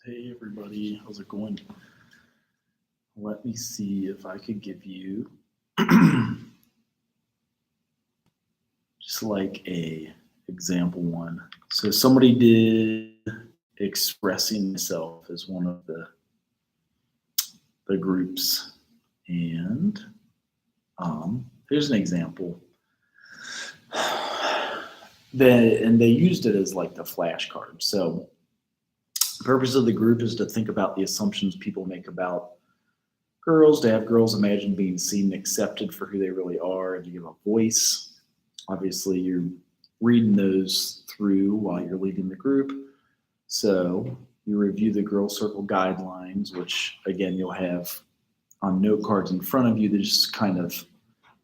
Hey everybody, how's it going? Let me see if I could give you just like a example one. So somebody did expressing myself as one of the groups, and here's an example. They used it as like the flashcard. So the purpose of the group is to think about the assumptions people make about girls, to have girls imagine being seen and accepted for who they really are, and to give a voice. Obviously, you're reading those through while you're leading the group. So you review the Girl Circle guidelines, which again you'll have on note cards in front of you that just kind of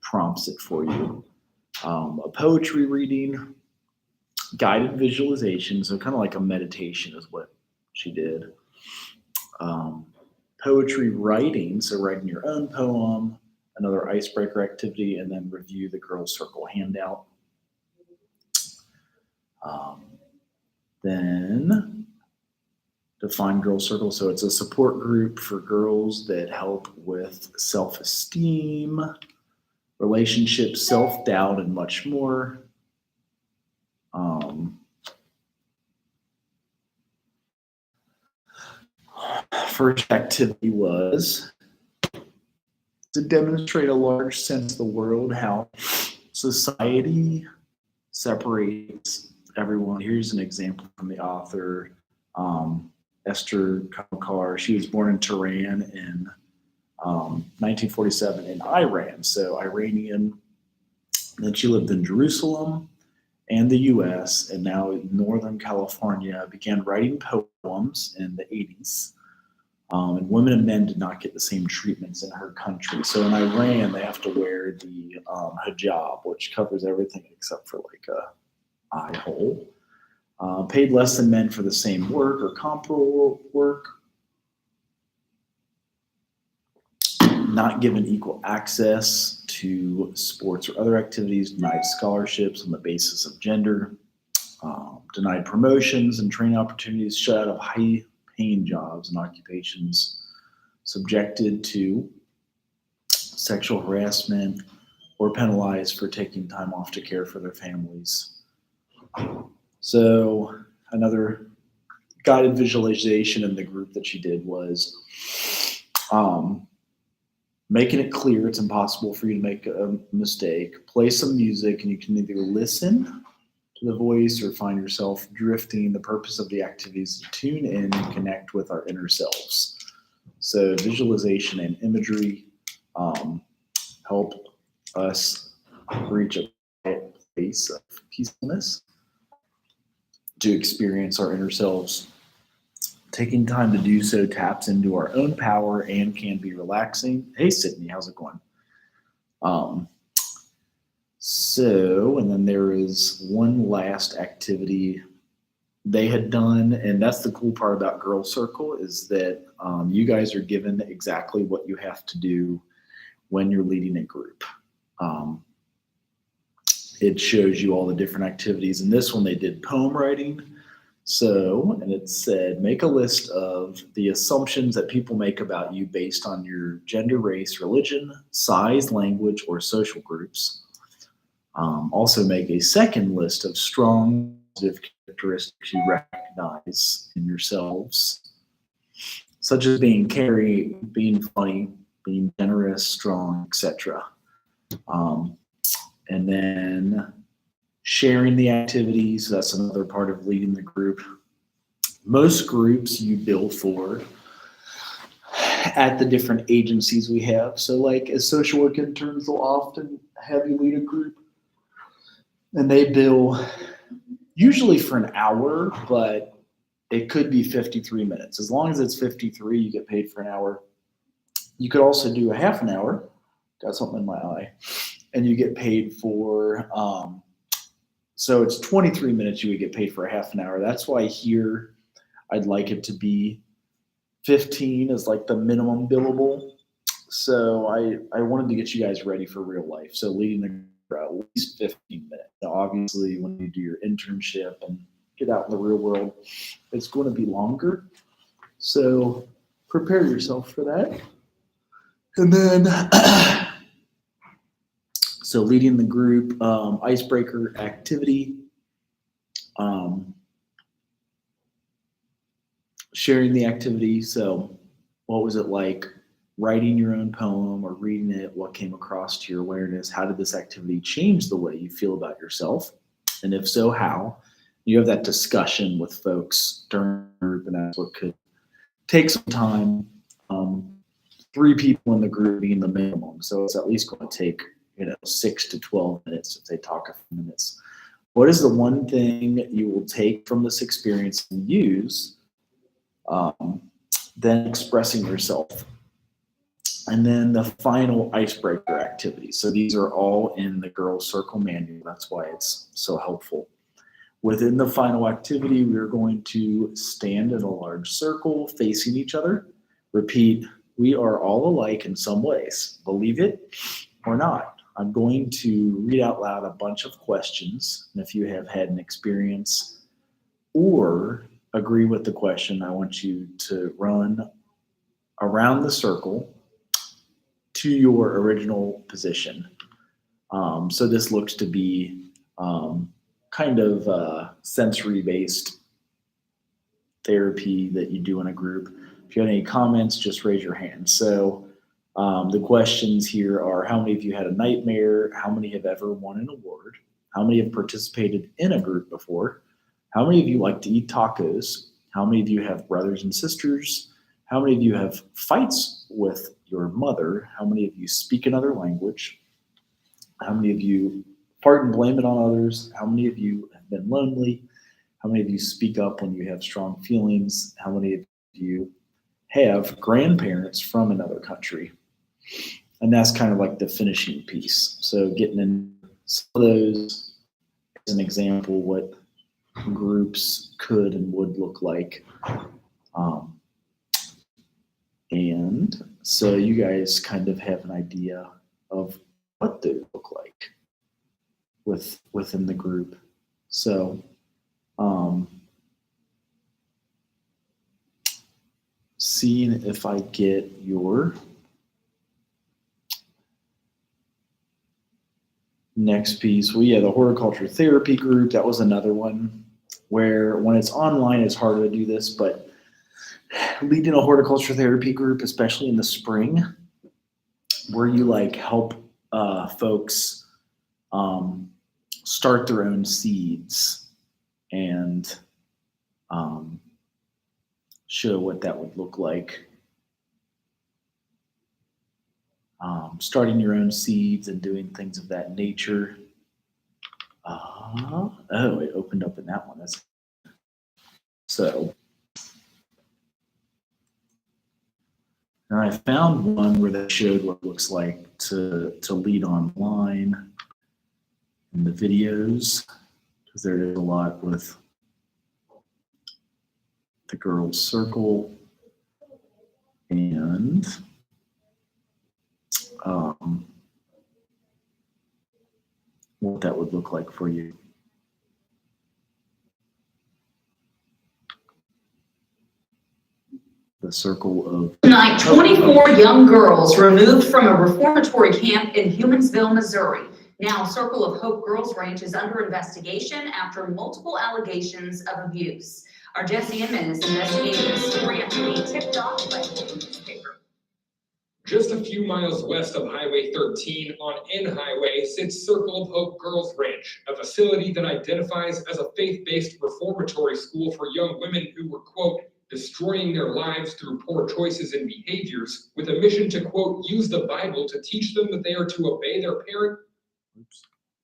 prompts it for you. A poetry reading, guided visualization, so kind of like a meditation is what she did. Um, Poetry writing, so writing your own poem, another icebreaker activity, and then review the Girl Circle handout. Um, then define Girl Circle. So it's a support group for girls that help with self esteem, relationships, self doubt, and much more. Um, First activity was to demonstrate a large sense of the world, how society separates everyone. Here's an example from the author, Esther Kamkar. She was born in Tehran in 1947 in Iran, so Iranian. Then she lived in Jerusalem and the US, and now in Northern California, began writing poems in the 80s. And women and men did not get the same treatments in her country. So in Iran, they have to wear the hijab, which covers everything except for like a eye hole. Paid less than men for the same work or comparable work. Not given equal access to sports or other activities. Denied scholarships on the basis of gender. Denied promotions and training opportunities. Shut out of high-paying jobs and occupations. Subjected to sexual harassment or penalized for taking time off to care for their families. So another guided visualization in the group that she did was making it clear it's impossible for you to make a mistake. Play some music, and you can either listen to the voice or find yourself drifting. The purpose of the activity is to tune in and connect with our inner selves. So visualization and imagery help us reach a quiet place of peacefulness to experience our inner selves. Taking time to do so taps into our own power and can be relaxing. Hey, Sydney, how's it going? Um, and then there is one last activity they had done, and that's the cool part about Girl Circle is that you guys are given exactly what you have to do when you're leading a group. It shows you all the different activities. In this one, they did poem writing. So, and it said, make a list of the assumptions that people make about you based on your gender, race, religion, size, language, or social groups. Also, make a second list of strong positive characteristics you recognize in yourselves, such as being caring, being funny, being generous, strong, etc. And then sharing the activities. That's another part of leading the group. Most groups you bill for at the different agencies we have. So, like as social work interns, will often have you lead a group, and they bill usually for an hour, but it could be 53 minutes. As long as it's 53, you get paid for an hour. You could also do a half an hour. Got something in my eye. And you get paid for, so it's 23 minutes, you would get paid for a half an hour. That's why here I'd like it to be 15 as like the minimum billable. So I wanted to get you guys ready for real life. So leading the at least 15 minutes. Now, obviously, when you do your internship and get out in the real world, it's going to be longer. So prepare yourself for that. And then, so leading the group, icebreaker activity, sharing the activity. So what was it like writing your own poem or reading it? What came across to your awareness? How did this activity change the way you feel about yourself? And if so, how? You have that discussion with folks during the group, and that's what could take some time. 3 people in the group being the minimum. So it's at least going to take, 6 to 12 minutes if they talk a few minutes. What is the one thing you will take from this experience and use? Then expressing yourself. And then the final icebreaker activity. So these are all in the Girls Circle manual. That's why it's so helpful. Within the final activity, we are going to stand in a large circle facing each other. Repeat, we are all alike in some ways. Believe it or not. I'm going to read out loud a bunch of questions. And if you have had an experience or agree with the question, I want you to run around the circle to your original position. So this looks to be kind of sensory-based therapy that you do in a group. If you have any comments, just raise your hand. So the questions here are: how many of you had a nightmare? How many have ever won an award? How many have participated in a group before? How many of you like to eat tacos? How many of you have brothers and sisters? How many of you have fights with your mother? How many of you speak another language? How many of you fart and blame it on others? How many of you have been lonely? How many of you speak up when you have strong feelings? How many of you have grandparents from another country? And that's kind of like the finishing piece. So getting in some of those as an example, what groups could and would look like. And so you guys kind of have an idea of what they look like within the group. So seeing if I get your next piece. Well, yeah, the horticulture therapy group, that was another one where when it's online, it's harder to do this, but leading a horticulture therapy group, especially in the spring, where you like help folks start their own seeds and show what that would look like. Starting your own seeds and doing things of that nature. Oh, it opened up in that one. So and I found one where they showed what it looks like to lead online in the videos, because there is a lot with the Girls Circle and what that would look like for you. The circle of... Tonight, 24 young girls removed from a reformatory camp in Humansville, Missouri. Now, Circle of Hope Girls Ranch is under investigation after multiple allegations of abuse. Our Jesse Inman is investigating this story after being tipped off by the newspaper. Just a few miles west of Highway 13 on N Highway sits Circle of Hope Girls Ranch, a facility that identifies as a faith-based reformatory school for young women who were, quote, destroying their lives through poor choices and behaviors, with a mission to, quote, use the Bible to teach them that they are to obey their parents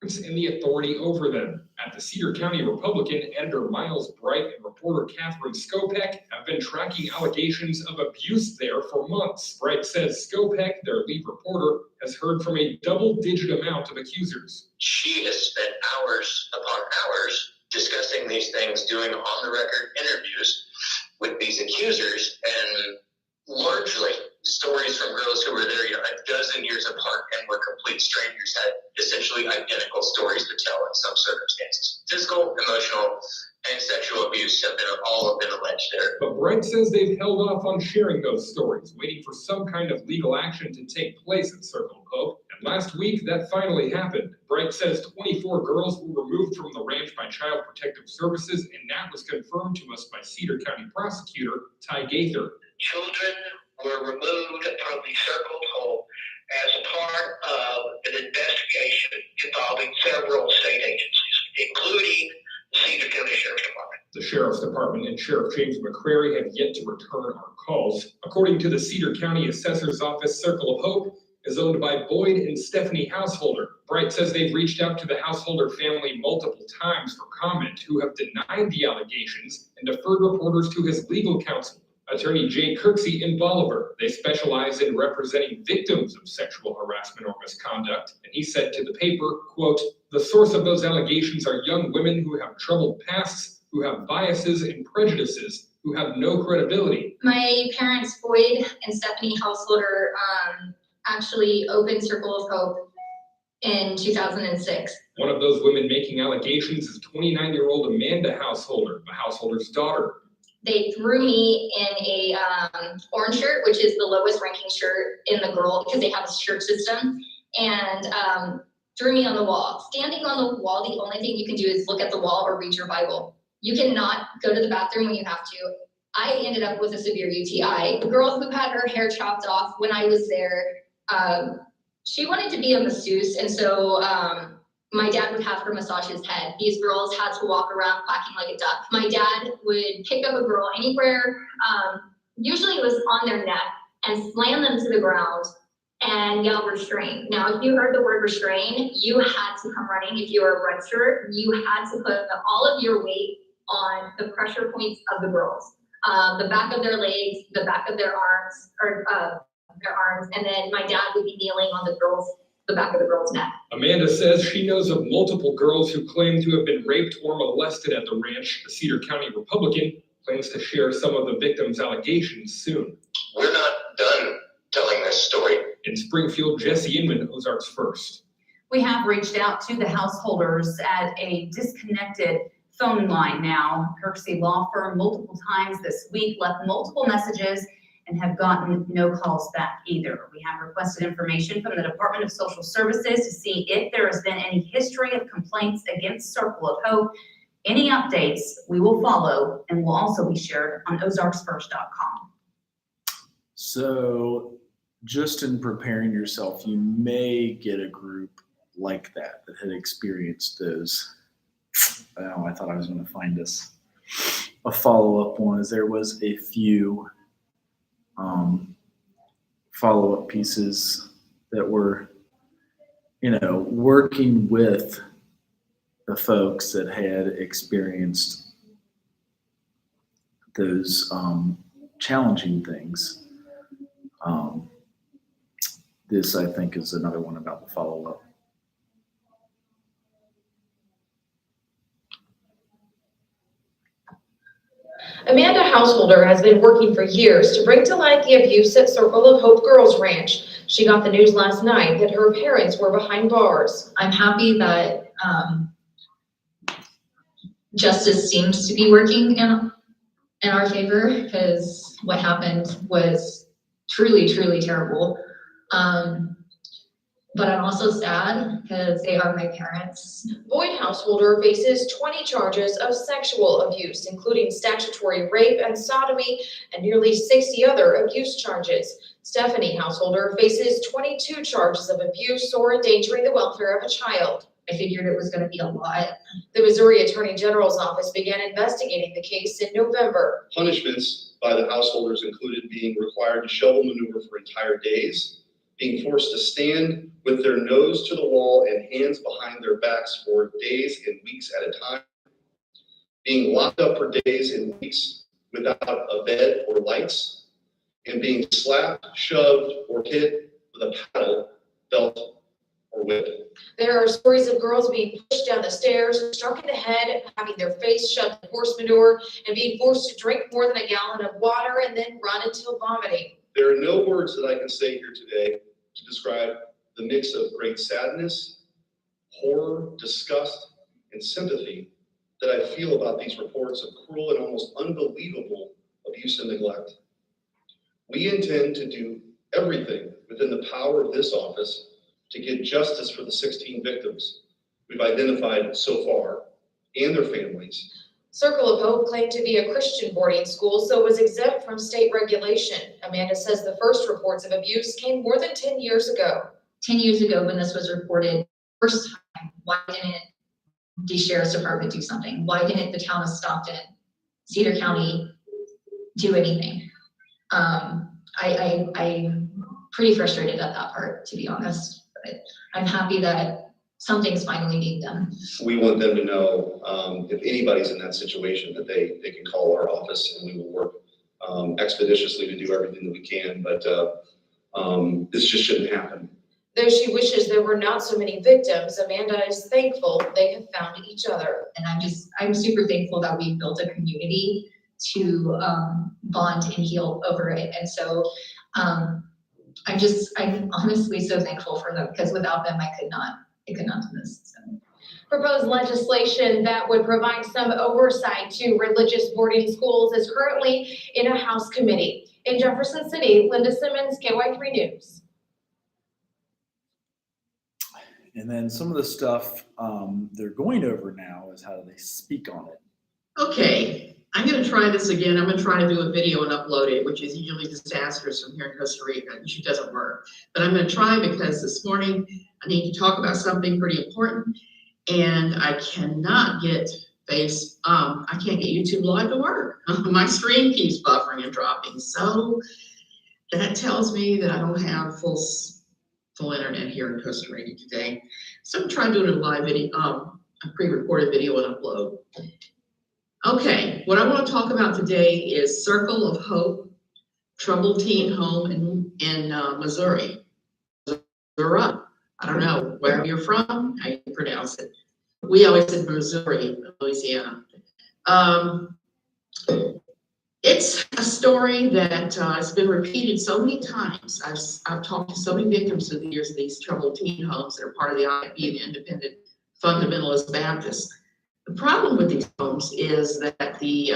and the authority over them. At the Cedar County Republican, editor Miles Bright and reporter Catherine Skopek have been tracking allegations of abuse there for months. Bright says Skopek, their lead reporter, has heard from a double-digit amount of accusers. She has spent hours upon hours discussing these things, doing on-the-record interviews with these accusers, and largely stories from girls who were there, a dozen years apart and were complete strangers, had essentially identical stories to tell in some circumstances. Physical, emotional, and sexual abuse have all been alleged there. But Bright says they've held off on sharing those stories, waiting for some kind of legal action to take place at Circle of Hope. And last week, that finally happened. Bright says 24 girls were removed from the ranch by Child Protective Services, and that was confirmed to us by Cedar County Prosecutor Ty Gaither. Children were removed from the Circle of Hope as part of an investigation involving several state agencies, including the Cedar County Sheriff's Department. The Sheriff's Department and Sheriff James McCrary have yet to return our calls. According to the Cedar County Assessor's Office, Circle of Hope is owned by Boyd and Stephanie Householder. Bright says they've reached out to the Householder family multiple times for comment, who have denied the allegations and deferred reporters to his legal counsel, Attorney Jay Kirksey in Bolivar. They specialize in representing victims of sexual harassment or misconduct. And he said to the paper, quote, "The source of those allegations are young women who have troubled pasts, who have biases and prejudices, who have no credibility." My parents, Boyd and Stephanie Householder, actually opened Circle of Hope in 2006. One of those women making allegations is 29-year-old Amanda Householder, the Householder's daughter. They threw me in a orange shirt, which is the lowest ranking shirt in the girl, because they have a shirt system, and threw me on the wall. Standing on the wall, the only thing you can do is look at the wall or read your Bible. You cannot go to the bathroom when you have to. I ended up with a severe UTI. The girl who had her hair chopped off when I was there, she wanted to be a masseuse, and so my dad would have her massage his head. These girls had to walk around quacking like a duck. My dad would pick up a girl anywhere, usually it was on their neck, and slam them to the ground and yell restrain. Now, if you heard the word restrain, you had to come running. If you were a red shirt, you had to put all of your weight on the pressure points of the girls. The back of their legs, the back of their arms, and then my dad would be kneeling on the back of the girl's neck. Amanda says she knows of multiple girls who claim to have been raped or molested at the ranch. The Cedar County Republican plans to share some of the victims' allegations soon. We're not done telling this story. In Springfield, Jesse Inman, Ozarks First. We have reached out to the householders at a disconnected phone line now. Kirksey Law Firm multiple times this week left multiple messages and have gotten no calls back either. We have requested information from the Department of Social Services to see if there has been any history of complaints against Circle of Hope. Any updates we will follow and will also be shared on ozarksfirst.com. So just in preparing yourself, you may get a group like that had experienced those. Oh, I thought I was going to find us a follow-up one, as there was a few follow-up pieces that were, working with the folks that had experienced those challenging things. This, I think, is another one about the follow-up. Amanda Householder has been working for years to bring to light the abuse at Circle of Hope Girls Ranch. She got the news last night that her parents were behind bars. I'm happy that justice seems to be working in our favor, because what happened was truly, truly terrible. But I'm also sad because they are my parents. Boyd Householder faces 20 charges of sexual abuse, including statutory rape and sodomy, and nearly 60 other abuse charges. Stephanie Householder faces 22 charges of abuse or endangering the welfare of a child. I figured it was going to be a lot. The Missouri Attorney General's office began investigating the case in November. Punishments by the householders included being required to shovel manure for entire days, being forced to stand with their nose to the wall and hands behind their backs for days and weeks at a time, being locked up for days and weeks without a bed or lights, and being slapped, shoved, or hit with a paddle, belt, or whip. There are stories of girls being pushed down the stairs, struck in the head, having their face shoved in horse manure, and being forced to drink more than a gallon of water and then run until vomiting. There are no words that I can say here today to describe the mix of great sadness, horror, disgust, and sympathy that I feel about these reports of cruel and almost unbelievable abuse and neglect. We intend to do everything within the power of this office to get justice for the 16 victims we've identified so far and their families. Circle of Hope claimed to be a Christian boarding school, so was exempt from state regulation. Amanda says the first reports of abuse came more than 10 years ago. 10 years ago when this was reported, first time, why didn't the sheriff's department do something? Why didn't the town of Stockton, Cedar County do anything? I'm pretty frustrated at that part, to be honest, but I'm happy that something's finally being done. We want them to know if anybody's in that situation that they can call our office and we will work expeditiously to do everything that we can, but this just shouldn't happen. Though she wishes there were not so many victims, Amanda is thankful they have found each other. And I'm super thankful that we've built a community to bond and heal over it. And so I'm honestly so thankful for them, because without them, I could not do this. So. Proposed legislation that would provide some oversight to religious boarding schools is currently in a House committee. In Jefferson City, Linda Simmons, KY3 News. And then some of the stuff they're going over now is how do they speak on it. Okay, I'm gonna try this again. I'm gonna try to do a video and upload it, which is usually disastrous from here in Costa Rica. It usually doesn't work. But I'm gonna try because this morning I need to talk about something pretty important, and I cannot get I can't get YouTube Live to work. My screen keeps buffering and dropping. So that tells me that I don't have full internet here in Costa Rica today. So I'm trying to do a live video, a pre-recorded video and upload. Okay, what I want to talk about today is Circle of Hope Troubled Teen Home in Missouri. Missouri. I don't know where you're from, how you pronounce it. We always said Missouri, Louisiana. It's a story that has been repeated so many times. I've talked to so many victims through the years of these troubled teen homes that are part of the IFB, the Independent Fundamentalist Baptist. The problem with these homes is that they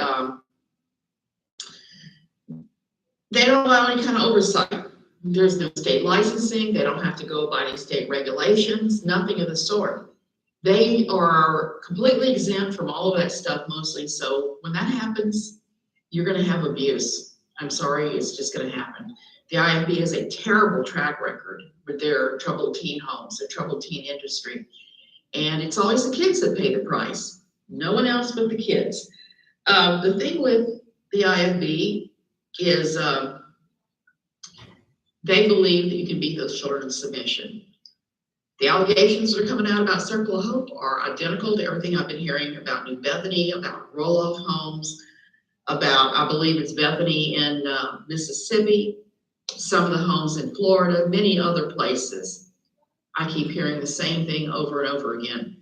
don't allow any kind of oversight. There's no state licensing. They don't have to go by any state regulations, nothing of the sort. They are completely exempt from all of that stuff mostly. So when that happens, you're going to have abuse. I'm sorry, it's just going to happen. The IFB has a terrible track record with their troubled teen homes, their troubled teen industry. And it's always the kids that pay the price. No one else but the kids. The thing with the IFB is they believe that you can beat those children in submission. The allegations that are coming out about Circle of Hope are identical to everything I've been hearing about New Bethany, about roll-off homes, about, I believe it's Bethany in Mississippi, some of the homes in Florida, many other places. I keep hearing the same thing over and over again.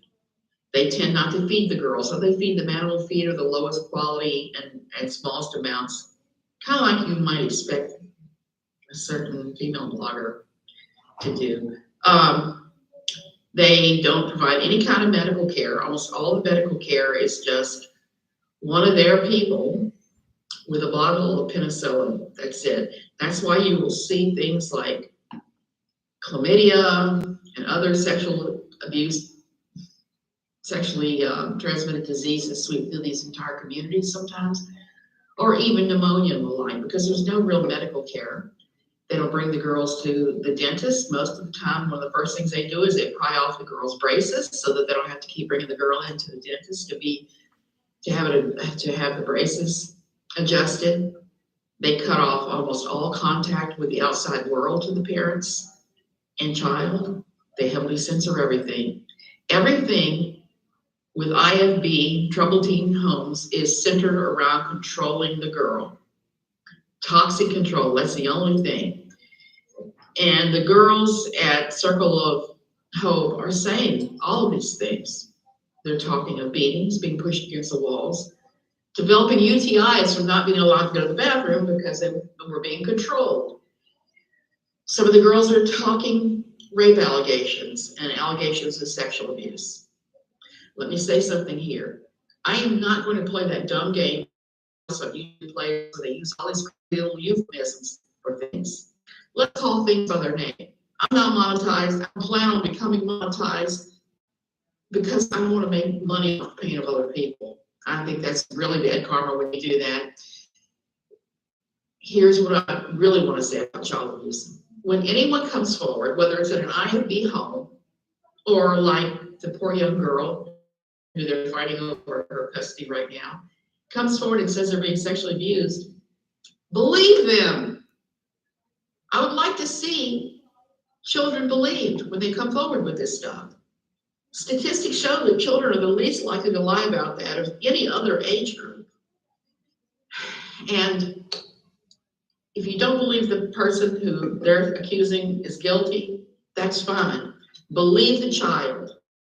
They tend not to feed the girls, so they feed them animal feed or the lowest quality and smallest amounts, kind of like you might expect a certain female blogger to do. They don't provide any kind of medical care. Almost all the medical care is just one of their people with a bottle of penicillin. That's it. That's why you will see things like chlamydia and other sexual abuse, sexually transmitted diseases sweep through these entire communities sometimes, or even pneumonia and the like, because there's no real medical care. They don't bring the girls to the dentist. Most of the time, one of the first things they do is they pry off the girls' braces so that they don't have to keep bringing the girl into the dentist to have the braces adjusted. They cut off almost all contact with the outside world to the parents and child. They heavily censor everything. Everything with IFB, troubled teen homes, is centered around controlling the girl. Toxic control, that's the only thing. And the girls at Circle of Hope are saying all of these things. They're talking of beatings, being pushed against the walls, developing UTIs from not being allowed to go to the bathroom because they were being controlled. Some of the girls are talking rape allegations and allegations of sexual abuse. Let me say something here. I am not going to play that dumb game abuse players, so they use all these little euphemisms for things. Let's call things by their name. I'm not monetized. I plan on becoming monetized because I want to make money off the pain of other people. I think that's really bad karma when you do that. Here's what I really want to say about child abuse. When anyone comes forward, whether it's in an IFB home or like the poor young girl who they're fighting over her custody right now, comes forward and says they're being sexually abused, believe them. I would like to see children believed when they come forward with this stuff. Statistics show that children are the least likely to lie about that of any other age group. And if you don't believe the person who they're accusing is guilty, that's fine. Believe the child.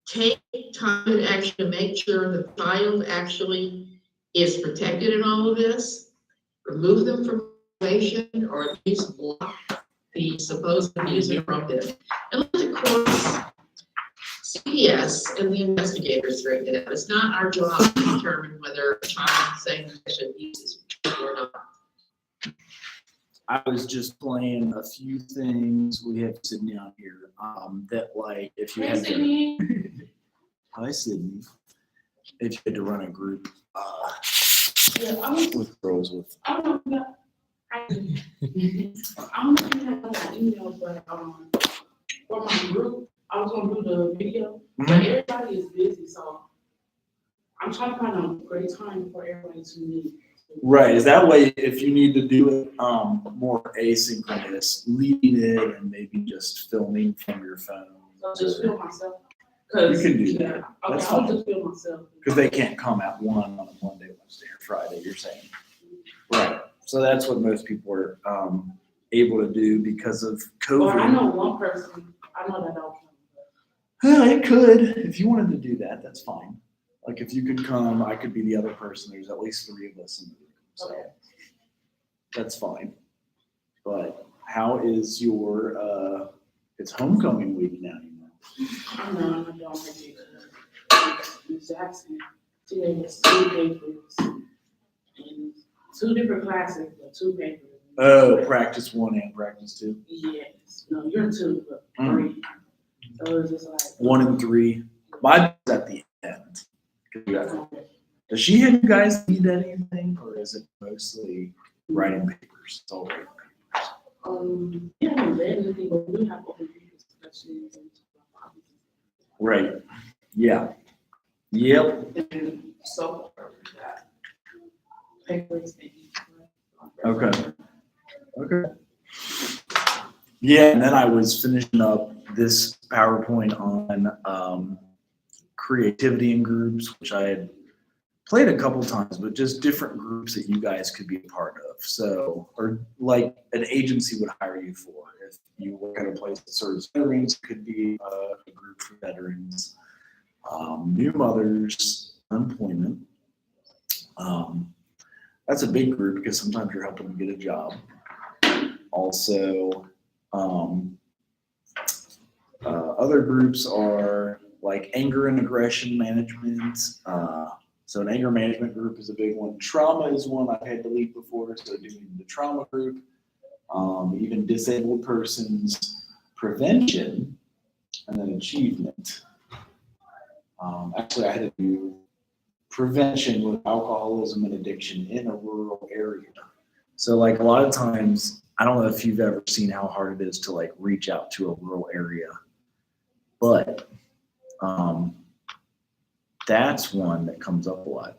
Take time and action to make sure the child actually is protected in all of this. Remove them from information, or at least block the supposed abuser from this. And let the courts, CPS, and the investigators straighten it out. It's not our job to determine whether a child is saying sexual abuse is true or not. I was just playing a few things. We have Sydney on here. That like if you had to, hi Sydney. If you had to run a group with girls with I don't know. I don't know if you have my email, but for my group, I was gonna do the video, but everybody is busy, so I'm trying to find a great time for everybody to meet. right, is that way if you need to do it more asynchronous, leading it and maybe just filming from your phone. So just film myself. You can do that. Yeah, okay, That's I'll fine. just film myself. Because they can't come at 1 on a Monday, Wednesday, or Friday, you're saying. Right, so that's what most people are able to do because of Well, I COVID. know one person, I know that don't. Well, it could, if you wanted to do that, that's fine. Like if you could come, I could be the other person, there's at least 3 of us in the room, so Okay. that's fine. But how is your, it's homecoming week now, you know? I know, I'm not doing it. Ms. Jackson, today was 2 papers and 2 different classes, but 2 papers. Oh, practice 1 and practice 2? Yes, no, you're 2, but 3. So it's just like. 1 and 3. Mine's at the end. Does she have you guys need anything, or is it mostly writing papers? It's all writing papers. We haven't read anything, but we have open discussions and. Right. Yeah. Yep. And so, papers. Okay. Okay. Yeah, and then I was finishing up this PowerPoint on creativity in groups, which I had played a couple times, but just different groups that you guys could be a part of. So, or like an agency would hire you for. If you work at a place that serves veterans, it could be a group for veterans, new mothers, unemployment. That's a big group because sometimes you're helping them get a job. Also, other groups are like anger and aggression management. So an anger management group is a big one. Trauma is one I've had to lead before, so doing the trauma group. Even disabled persons prevention, and then achievement. Actually, I had to do prevention with alcoholism and addiction in a rural area. So like a lot of times, I don't know if you've ever seen how hard it is to like reach out to a rural area, but that's one that comes up a lot.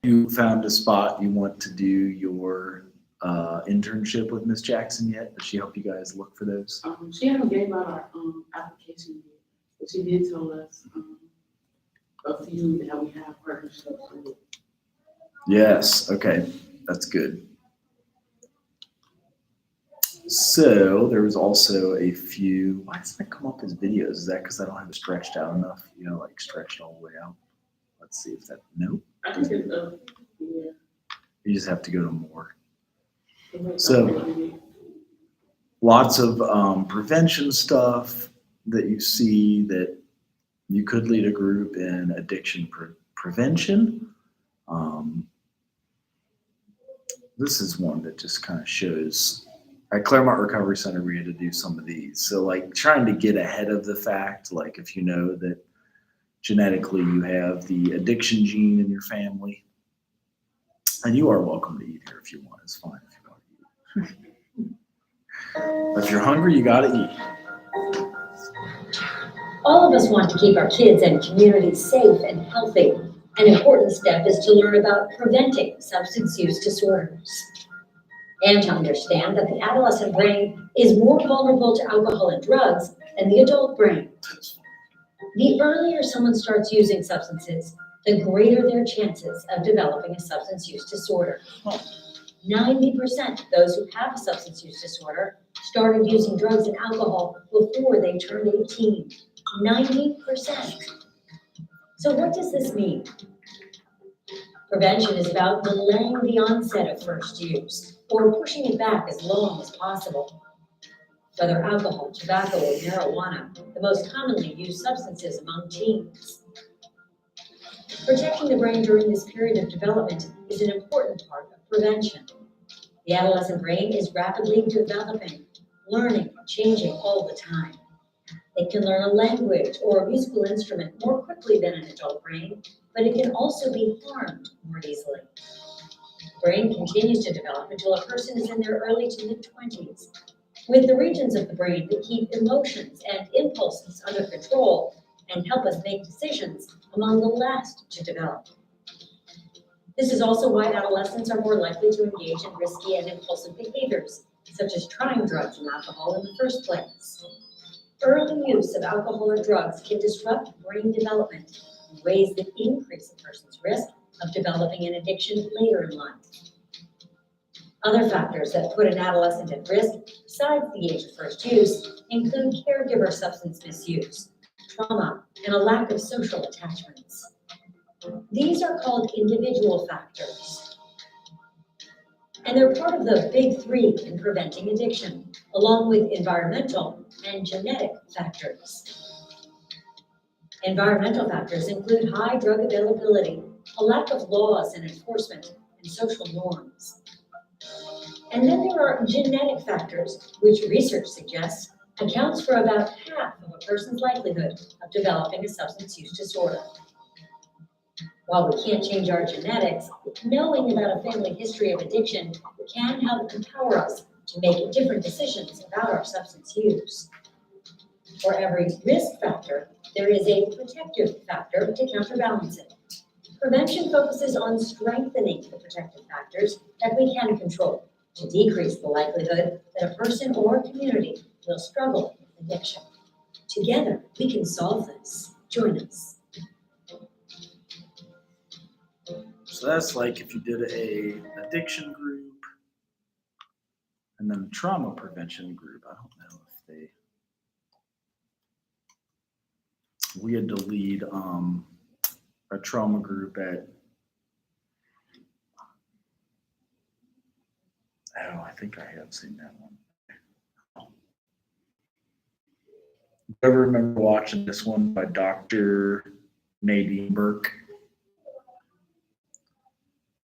You found a spot you want to do your internship with Miss Jackson yet? Does she help you guys look for those? She hasn't gave out our application yet, but she did tell us a few that we have partnerships with. Yes, okay, that's good. So there was also a few, why doesn't that come up as videos? Is that because I don't have it stretched out enough? You know, like stretched all the way out. Let's see if that, no, I think it's yeah. you just have to go to more. So lots of prevention stuff that you see that You could lead a group in addiction prevention. This is one that just kind of shows. At Claremont Recovery Center, we had to do some of these. So like trying to get ahead of the fact, like if you know that genetically you have the addiction gene in your family, and you are welcome to eat here if you want. It's fine if you want to eat. But if you're hungry, you got to eat. All of us want to keep our kids and communities safe and healthy. An important step is to learn about preventing substance use disorders and to understand that the adolescent brain is more vulnerable to alcohol and drugs than the adult brain. The earlier someone starts using substances, the greater their chances of developing a substance use disorder. 90% of those who have a substance use disorder started using drugs and alcohol before they turned 18. 90%. So what does this mean? Prevention is about delaying the onset of first use or pushing it back as long as possible. Whether alcohol, tobacco, or marijuana, the most commonly used substances among teens. Protecting the brain during this period of development is an important part of prevention. The adolescent brain is rapidly developing, learning, changing all the time. It can learn a language or a musical instrument more quickly than an adult brain, but it can also be harmed more easily. The brain continues to develop until a person is in their early to mid-20s, with the regions of the brain that keep emotions and impulses under control and help us make decisions among the last to develop. This is also why adolescents are more likely to engage in risky and impulsive behaviors, such as trying drugs and alcohol in the first place. Early use of alcohol or drugs can disrupt brain development in ways that increase a person's risk of developing an addiction later in life. Other factors that put an adolescent at risk, besides the age of first use, include caregiver substance misuse, trauma, and a lack of social attachments. These are called individual factors. And they're part of the big three in preventing addiction, along with environmental and genetic factors. Environmental factors include high drug availability, a lack of laws and enforcement, and social norms. And then there are genetic factors, which research suggests accounts for about half of a person's likelihood of developing a substance use disorder. While we can't change our genetics, knowing about a family history of addiction can help empower us to make different decisions about our substance use. For every risk factor, there is a protective factor to counterbalance it. Prevention focuses on strengthening the protective factors that we can control to decrease the likelihood that a person or community will struggle with addiction. Together, we can solve this. Join us. So that's like if you did a addiction group and then a trauma prevention group. I don't know if we had to lead a trauma group at, I think I have seen that one. You ever remember watching this one by Dr. Nadine Burke?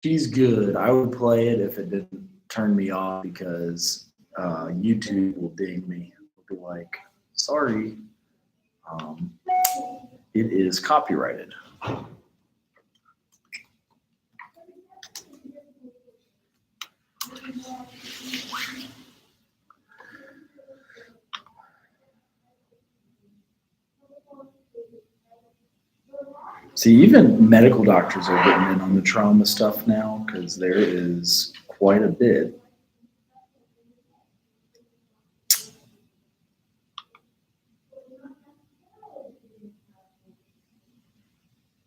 She's good. I would play it if it didn't turn me off because YouTube will ding me. It'll be like, sorry, it is copyrighted. See, even medical doctors are getting in on the trauma stuff now because there is quite a bit.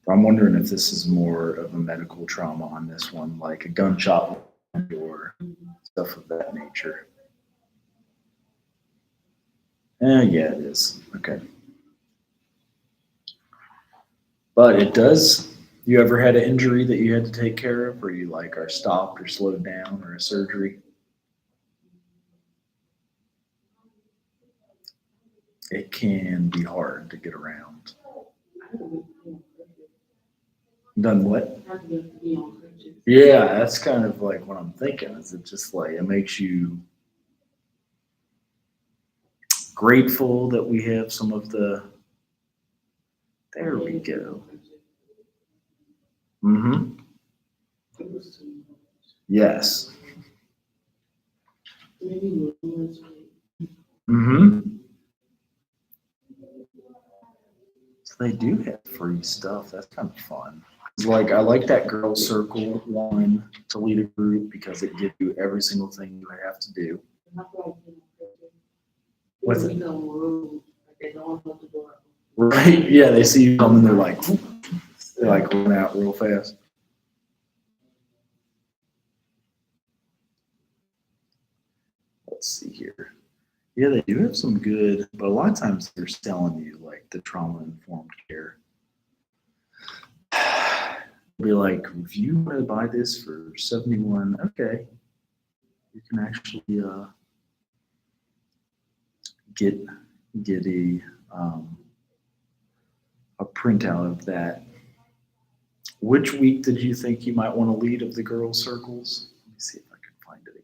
I'm wondering if this is more of a medical trauma on this one, like a gunshot wound or stuff of that nature. Yeah, it is. Okay. But it does. You ever had an injury that you had to take care of, or you like are stopped or slowed down, or a surgery? It can be hard to get around. had to be on crutches. Done what? I had to be on crutches. Yeah, that's kind of like what I'm thinking. Is it just like it makes you grateful that we have some of the. There we go. Mm-hmm. It was too much. Yes. Maybe lose weight. Mm-hmm. So they do have free stuff. That's kind of fun. It's like I like that girl circle one to lead a group because it gives you every single thing you have to do. And I feel like, What's people it? become rude, like they don't want to go out. Right? Yeah, they see you coming, they're like run out real fast. Let's see here. Yeah, they do have some good, but a lot of times they're selling you like the trauma-informed care. Be like, if you want to buy this for $71, okay, you can actually get a printout of that. Which week did you think you might want to lead of the girls' circles? Let me see if I can find it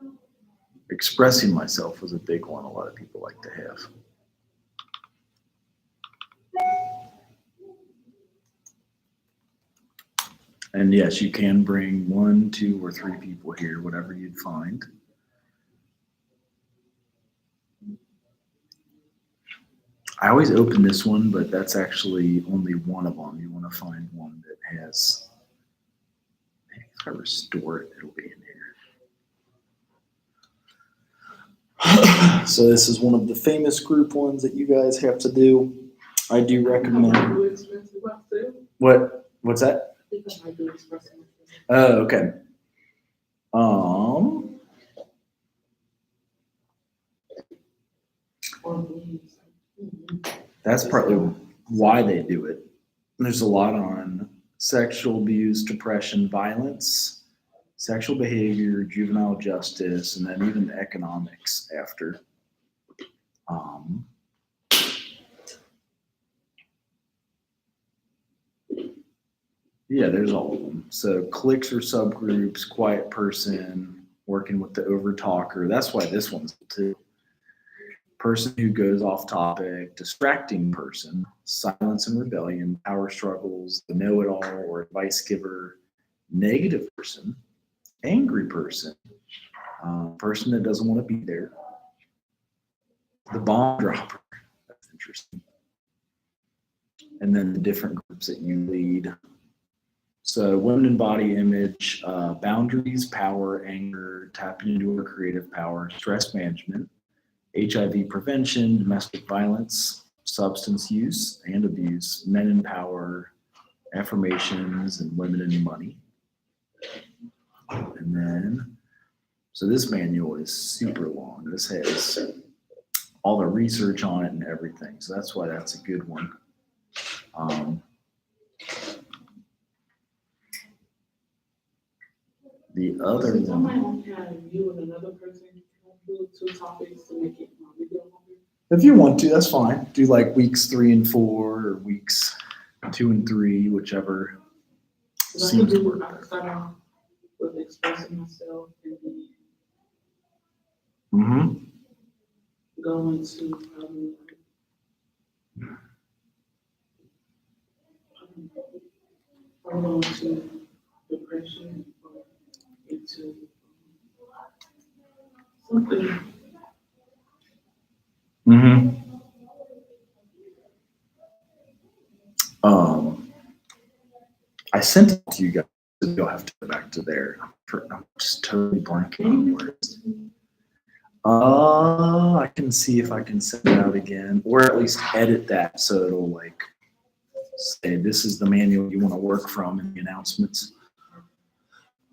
again. Expressing myself was a big one a lot of people like to have. And yes, you can bring 1, 2, or 3 people here, whatever you'd find. I always open this one, but that's actually only one of them. You want to find one that has, maybe if I restore it, it'll be in here. So this is one of the famous group ones that you guys have to do. I do recommend. Too expensive myself. What's that? I think I might do expressive myself. Oh, okay. Or please. That's partly why they do it. There's a lot on sexual abuse, depression, violence, sexual behavior, juvenile justice, and then even economics after. Yeah, there's all of them. So cliques or subgroups, quiet person, working with the over talker. That's why this one's too. Person who goes off topic, distracting person, silence and rebellion, power struggles, the know-it-all or advice giver, negative person, angry person, person that doesn't want to be there, the bomb dropper. That's interesting. And then the different groups that you lead. So women in body image, boundaries, power, anger, tapping into our creative power, stress management, HIV prevention, domestic violence, substance use and abuse, men in power, affirmations, and women in money. And then, so this manual is super long. This has all the research on it and everything. So that's why that's a good one. The other Since I might one, only have you and another person, can I do 2 topics to make it my video longer? if you want to, that's fine. Do like weeks 3 and 4 or weeks 2 and 3, whichever 'Cause I seems could to work I could better. start off with expressing myself and then Mm-hmm. go into probably go into depression or into something. Mm-hmm. I sent it to you guys. So you'll have to go back to there. I'm just totally blanking on words. I can see if I can send it out again, or at least edit that so it'll like say this is the manual you want to work from in the announcements.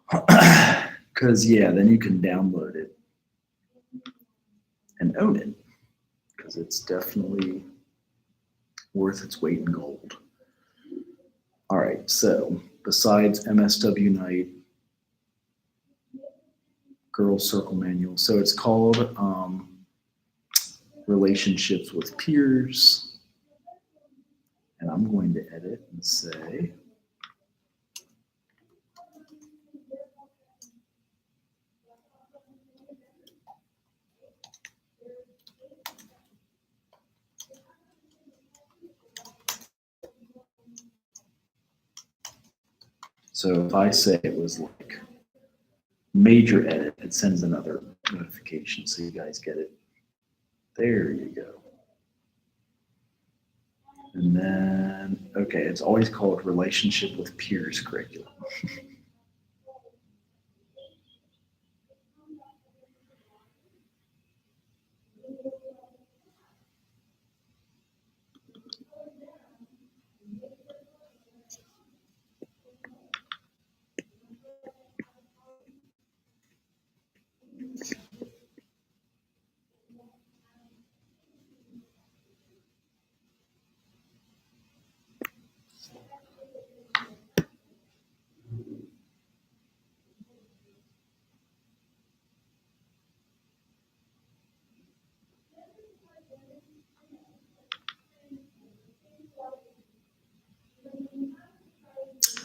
Because yeah, then you can download it and own it, because it's definitely worth its weight in gold. All right, so besides MSW Night, Girls Circle Manual. So it's called relationships with peers. And I'm going to edit and say, so if I say it was like major edit, it sends another notification so you guys get it. There you go. And then, okay, it's always called relationship with peers curriculum.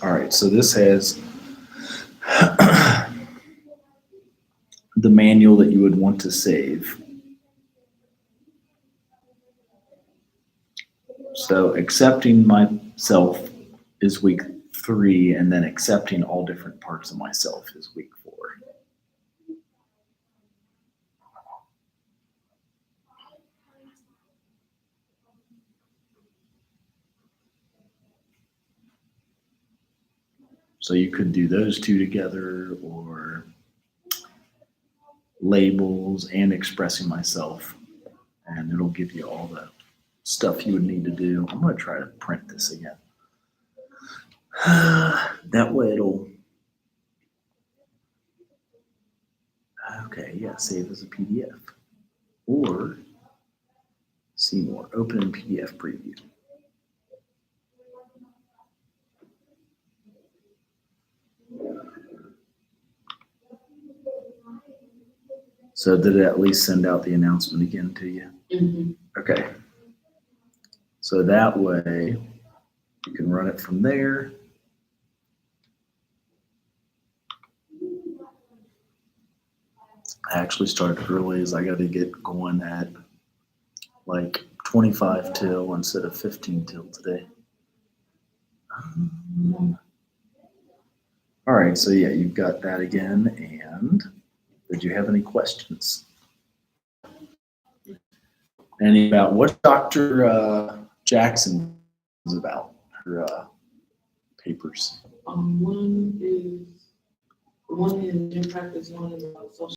All right, so this has the manual that you would want to save. So accepting myself is week 3, and then accepting all different parts of myself is week 4. So you could do those two together, or labels and expressing myself, and it'll give you all the stuff you would need to do. I'm going to try to print this again. That way it'll, okay, yeah, save as a PDF. Or see more, open in PDF preview. So did it at least send out the announcement again to you? Mhm. Okay. So that way you can run it from there. I actually started early as I got to get going at like 25 till instead of 15 till today. All right, so yeah, you've got that again. And did you have any questions? Any about what Dr. Jackson is about, her papers? One is gym practice, one is social